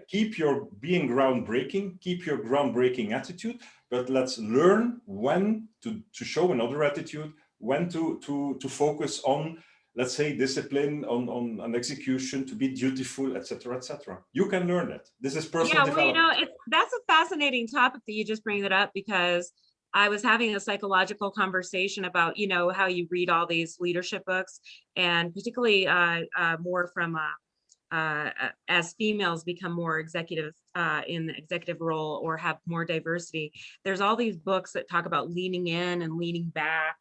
Keep your being groundbreaking, keep your groundbreaking attitude, but let's learn when to show another attitude, when to focus on, let's say, discipline, on an execution, to be dutiful, etc., etc. You can learn that. This is personal development. That's a fascinating topic that you just bring it up, because I was having a psychological conversation about, how you read all these leadership books, and particularly more from as females become more executive in the executive role or have more diversity. There's all these books that talk about leaning in and leaning back.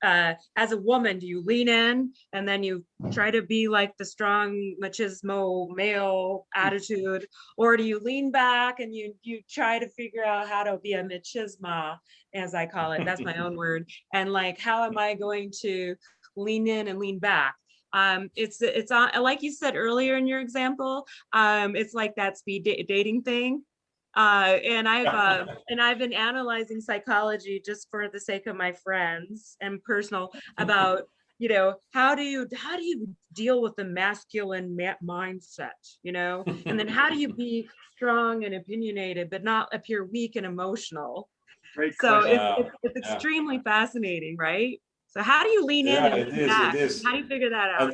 As a woman, do you lean in and then you try to be like the strong machismo male attitude, or do you lean back and you try to figure out how to be a machisma, as I call it? That's my own word. And like, how am I going to lean in and lean back? It's on, like you said earlier in your example, it's like that speed dating thing. And I've been analyzing psychology just for the sake of my friends and personal about, how do you deal with the masculine mindset, and then how do you be strong and opinionated, but not appear weak and emotional? Great so question. it's extremely fascinating, right? So how do you lean in? It is. How do you figure that out?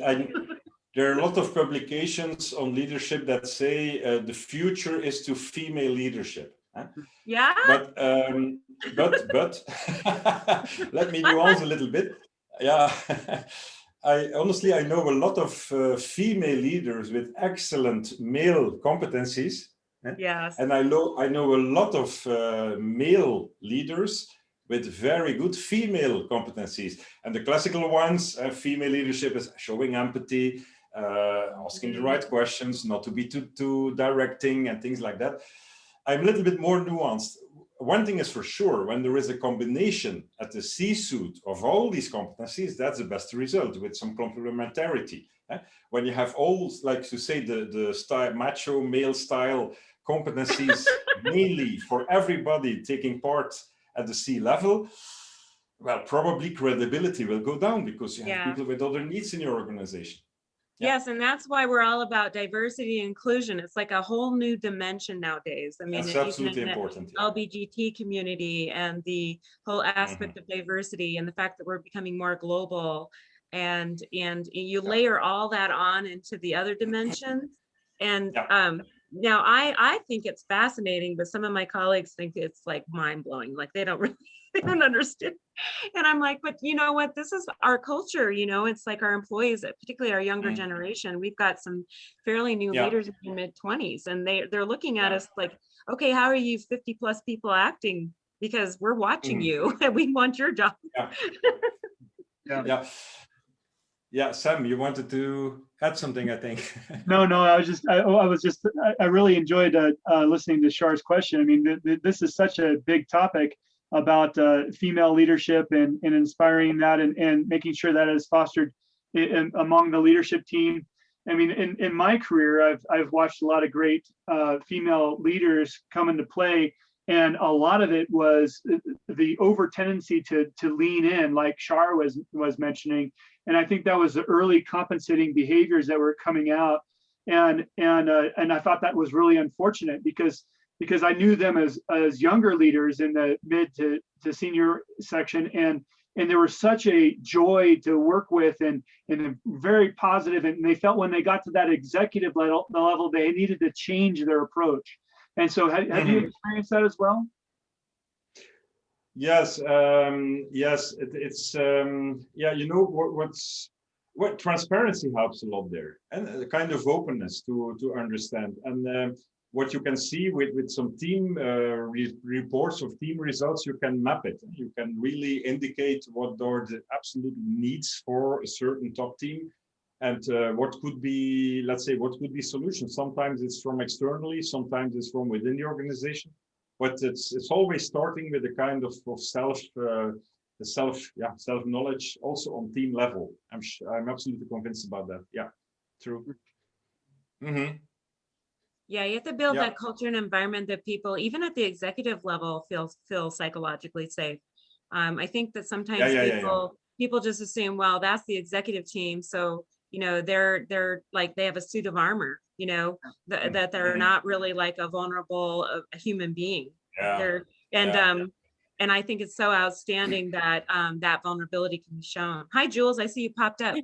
There are a lot of publications on leadership that say the future is to female leadership. Yeah. But let me nuance a little bit. Yeah. I know a lot of female leaders with excellent male competencies. Yes. And I know a lot of male leaders with very good female competencies. And the classical ones, female leadership is showing empathy, asking the right questions, not to be too directing and things like that. I'm a little bit more nuanced. One thing is for sure, when there is a combination at the C-suite of all these competencies, that's the best result with some complementarity. When you have all, like to say, the style, macho male style competencies mainly for everybody taking part at the C level, well, probably credibility will go down because you have people with other needs in your organization. Yes, and that's why we're all about diversity and inclusion. It's like a whole new dimension nowadays. I mean, That's even absolutely in the important. Yeah. LGBT community and the whole aspect of diversity and the fact that we're becoming more global, and you layer all that on into the other dimensions. And now I think it's fascinating, but some of my colleagues think it's like mind blowing. Like they don't really they don't understand. And I'm like, but you know what? This is our culture. You know, it's like our employees, particularly our younger generation. We've got some fairly new leaders in their mid-20s, and they're looking at us like, okay, how are you 50+ people acting? Because we're watching you and we want your job. Yeah. Sam, you wanted to add something, I think. No, I really enjoyed listening to Shar's question. I mean, this is such a big topic about female leadership and inspiring that and making sure that is fostered among the leadership team. I mean, in my career, I've watched a lot of great female leaders come into play, and a lot of it was the over tendency to lean in, like Shar was mentioning. And I think that was the early compensating behaviors that were coming out, and I thought that was really unfortunate because I knew them as younger leaders in the mid to senior section, and they were such a joy to work with and very positive, and they felt when they got to that executive level they needed to change their approach. And so have you experienced that as well? Yes, it's you know what transparency helps a lot there, and a kind of openness to understand. And what you can see with some team reports of team results, you can map it. You can really indicate what are the absolute needs for a certain top team, and what could be, let's say, what could be solutions. Sometimes it's from externally, sometimes it's from within the organization. But it's always starting with a kind of self knowledge also on team level. I'm absolutely convinced about that. Yeah, true. Yeah, you have to build that culture and environment that people, even at the executive level, feel psychologically safe. I think that sometimes people just assume, well, that's the executive team, so you know they're like they have a suit of armor, you know, that they're not really like a vulnerable a human being. And I think it's so outstanding that that vulnerability can be shown. Hi, Jules, I see you popped up.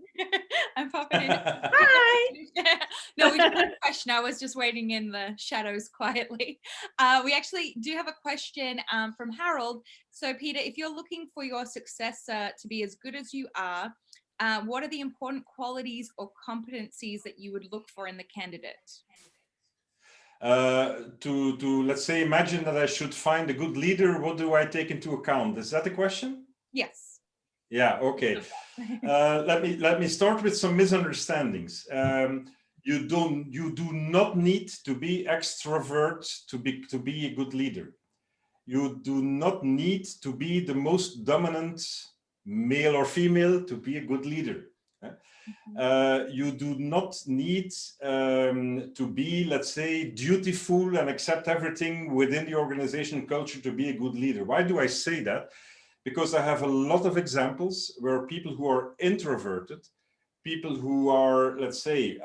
I'm popping in. Hi. No, we didn't have a question. I was just waiting in the shadows quietly. We actually do have a question from Harold. So Peter, if you're looking for your successor to be as good as you are, what are the important qualities or competencies that you would look for in the candidate? To let's say, imagine that I should find a good leader, what do I take into account? Is that the question? Yes. Yeah, okay. Let me start with some misunderstandings. You do not need to be extrovert to be a good leader. You do not need to be the most dominant male or female to be a good leader. You do not need to be, let's say, dutiful and accept everything within the organization culture to be a good leader. Why do I say that? Because I have a lot of examples where people who are introverted, people who are, let's say,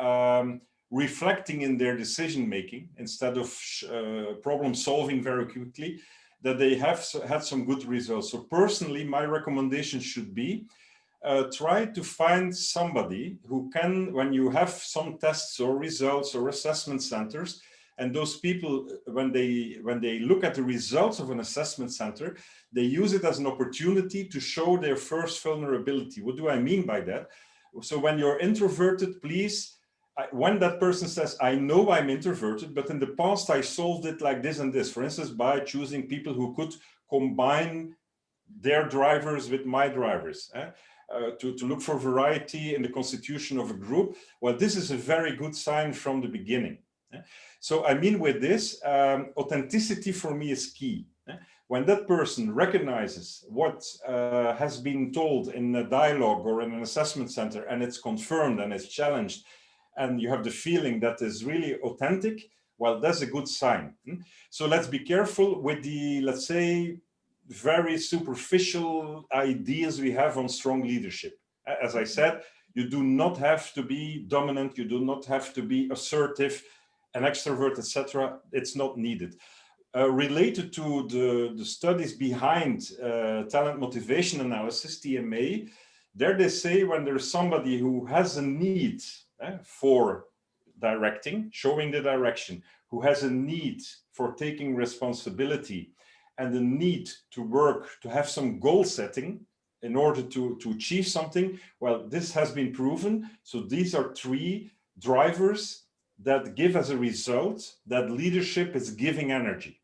reflecting in their decision making instead of problem solving very quickly, that they have had some good results. So personally, my recommendation should be try to find somebody who can, when you have some tests or results or assessment centers, and those people, when they look at the results of an assessment center, they use it as an opportunity to show their first vulnerability. What do I mean by that? So when you're introverted, please, when that person says, I know I'm introverted, but in the past I solved it like this and this, for instance, by choosing people who could combine their drivers with my drivers. To look for variety in the constitution of a group. Well, this is a very good sign from the beginning. So I mean with this, authenticity for me is key. When that person recognizes what has been told in a dialogue or in an assessment center, and it's confirmed and it's challenged, and you have the feeling that is really authentic, well, that's a good sign. So let's be careful with the, let's say, very superficial ideas we have on strong leadership. As I said, You do not have to be dominant. You do not have to be assertive, an extrovert, etc. It's not needed. Related to the studies behind talent motivation analysis, TMA, there they say when there's somebody who has a need for directing, showing the direction, who has a need for taking responsibility and the need to work, to have some goal setting in order to achieve something, well, this has been proven. So these are 3 drivers that give as a result that leadership is giving energy.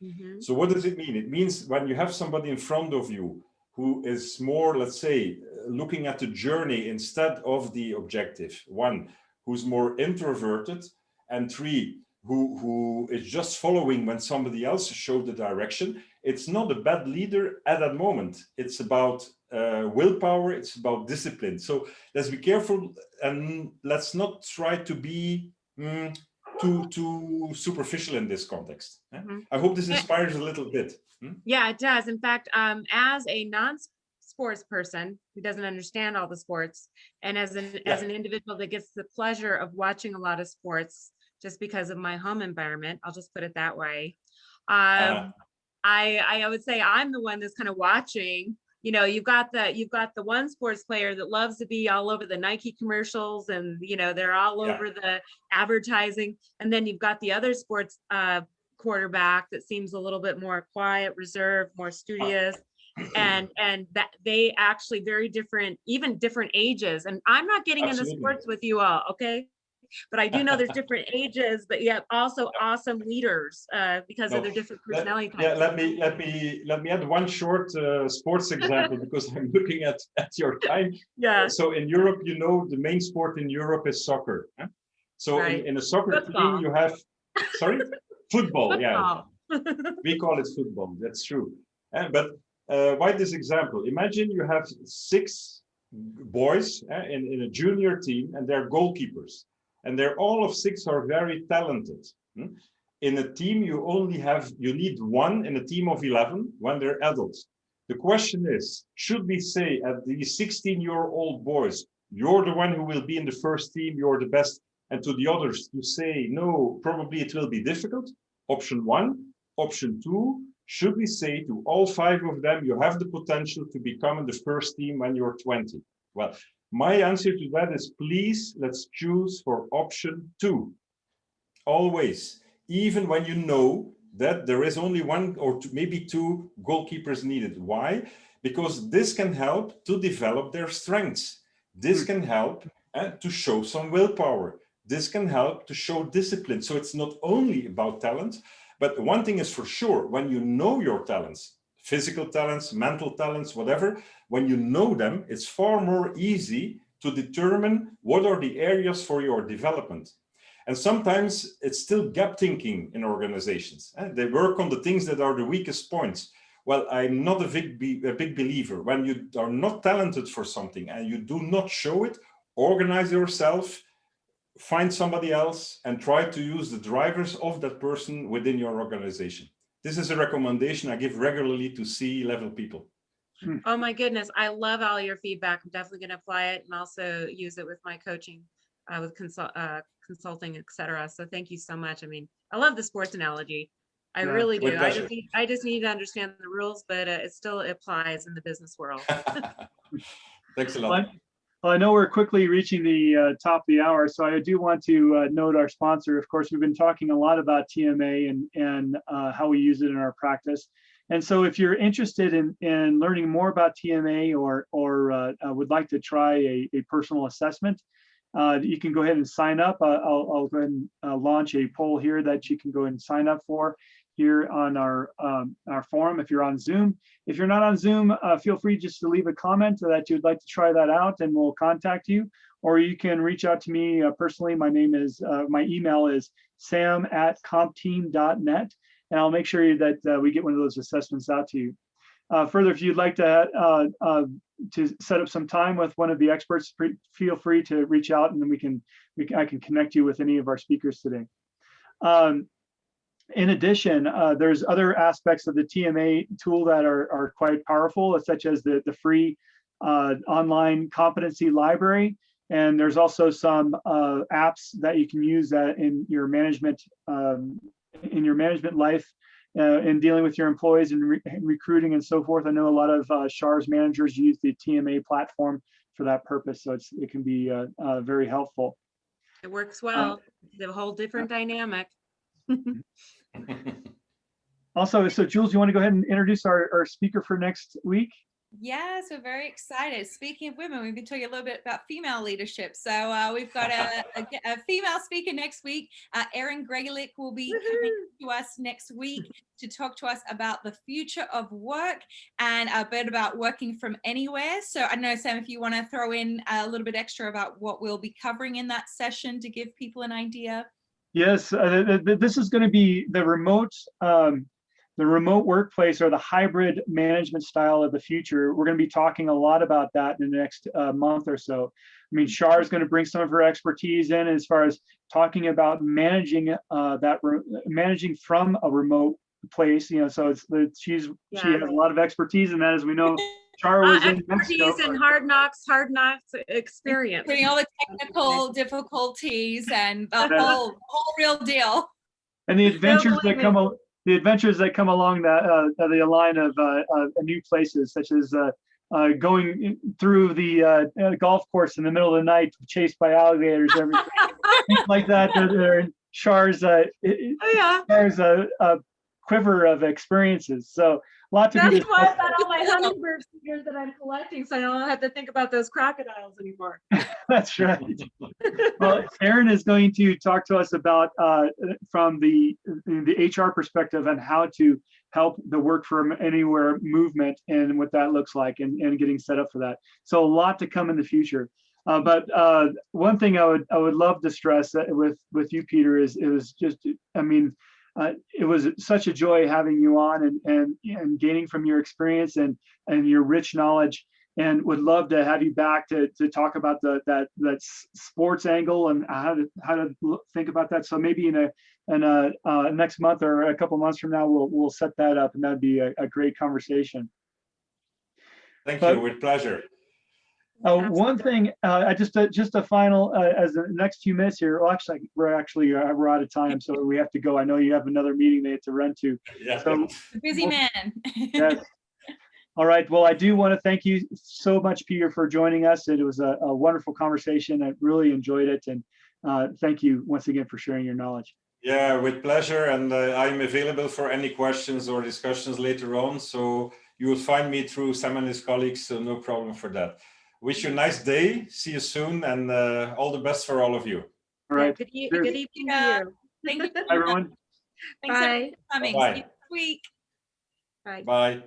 Mhm. So what does it mean? It means when you have somebody in front of you who is more, let's say, looking at the journey instead of the objective, 1, who's more introverted, and 3, who is just following when somebody else showed the direction, it's not a bad leader at that moment. It's about willpower, it's about discipline. So let's be careful and let's not try to be too superficial in this context. Mhm. I hope this inspires a little bit. Yeah, it does. In fact, as a non-sports person who doesn't understand all the sports, and as an individual that gets the pleasure of watching a lot of sports just because of my home environment, I'll just put it that way. I would say I'm the one that's kind of watching. You know, you've got the one sports player that loves to be all over the Nike commercials, and they're all over the advertising, and then you've got the other sports quarterback that seems a little bit more quiet, reserved, more studious, and that they actually very different, even different ages. And I'm not getting into sports with you all, okay? But I do know there's different ages, but yet also awesome leaders because of their different personality types. Yeah, let me add one short sports example because I'm looking at your time. Yeah. So in Europe, the main sport in Europe is soccer. Huh? So Right. in a soccer Football. team, you have football. Yeah, Football. we call it football. That's true. But why this example? Imagine you have 6 boys in a junior team, and they're goalkeepers. And they're all of 6 are very talented. In a team, you need 1 in a team of 11 when they're adults. The question is, should we say at these 16-year-old boys, you're the one who will be in the first team, you're the best, and to the others to say, no, probably it will be difficult? Option 1. Option 2, should we say to all 5 of them, you have the potential to become in the first team when you're 20? Well, my answer to that is, please, let's choose for option 2. Always, even when you know that there is only 1 or maybe 2 goalkeepers needed. Why? Because this can help to develop their strengths. This can help to show some willpower. This can help to show discipline. So it's not only about talent, but one thing is for sure, when you know your talents, physical talents, mental talents, whatever, when you know them, it's far more easy to determine what are the areas for your development. And sometimes it's still gap thinking in organizations. They work on the things that are the weakest points. Well, I'm not a big believer. When you are not talented for something and you do not show it, organize yourself, find somebody else, and try to use the drivers of that person within your organization. This is a recommendation I give regularly to C-level people. Oh my goodness, I love all your feedback. I'm definitely going to apply it and also use it with my coaching, with consulting, etc. So thank you so much. I mean, I love the sports analogy. I really do. I just need to understand the rules, but it still applies in the business world. Thanks a lot. Well, I know we're quickly reaching the top of the hour, so I do want to note our sponsor. Of course, we've been talking a lot about TMA and how we use it in our practice. And so if you're interested in learning more about TMA or would like to try a personal assessment, you can go ahead and sign up. I'll go ahead and launch a poll here that you can go ahead and sign up for here on our forum if you're on Zoom. If you're not on Zoom, feel free just to leave a comment that you'd like to try that out and we'll contact you. Or you can reach out to me personally. My email is sam@compteam.net, and I'll make sure that we get one of those assessments out to you. Further, if you'd like to set up some time with one of the experts, feel free to reach out, and then I can connect you with any of our speakers today. In addition, there's other aspects of the TMA tool that are quite powerful, such as the free online competency library. And there's also some apps that you can use that in your management life, in dealing with your employees and recruiting and so forth. I know a lot of SHARS managers use the TMA platform for that purpose, so it can be very helpful. It works well. It's a whole different dynamic. Also, so Jules, you want to go ahead and introduce our speaker for next week? Yes, we're very excited. Speaking of women, we've been talking a little bit about female leadership. So we've got a female speaker next week. Erin Gregulich will be coming to us next week to talk to us about the future of work and a bit about working from anywhere. So I don't know, Sam, if you want to throw in a little bit extra about what we'll be covering in that session to give people an idea. Yes, this is going to be the remote workplace or the hybrid management style of the future. We're going to be talking a lot about that in the next month or so. I mean, Shar is going to bring some of her expertise in as far as talking about managing managing from a remote place. You know, so she has a lot of expertise in that, as we know. Shar was in Mexico. Expertise and hard knocks experience. Putting all the technical difficulties and the whole real deal. And the adventures that come along. The adventures that come along the line of new places, such as going through the golf course in the middle of the night, chased by alligators, everything things like that. They're in Shar's quiver of experiences. So lots of. That's why I've got all my hummingbird figures that I'm collecting, so I don't have to think about those crocodiles anymore. That's right. Well, Erin is going to talk to us about from the HR perspective and how to help the work from anywhere movement and what that looks like and getting set up for that. So a lot to come in the future. But one thing I would love to stress with you, Peter, is it was just, I mean, it was such a joy having you on and gaining from your experience and your rich knowledge, and would love to have you back to talk about that sports angle and how to think about that. So maybe in a next month or a couple months from now, we'll set that up, and that'd be a great conversation. Thank you, with pleasure. One thing, just a final, as the next few minutes here. Well, actually, we're out of time, so we have to go. I know you have another meeting they have to run to. Yeah. So, Busy man. Yes. All right. Well, I do want to thank you so much, Peter, for joining us. It was a wonderful conversation. I really enjoyed it, and thank you once again for sharing your knowledge. Yeah, with pleasure, and I'm available for any questions or discussions later on. So you will find me through Sam and his colleagues. So no problem for that. Wish you a nice day. See you soon, and all the best for all of you. All right. Good evening to you. Thank you. Bye, everyone. Thanks Bye. for coming. Bye. See you next week. Bye. Bye.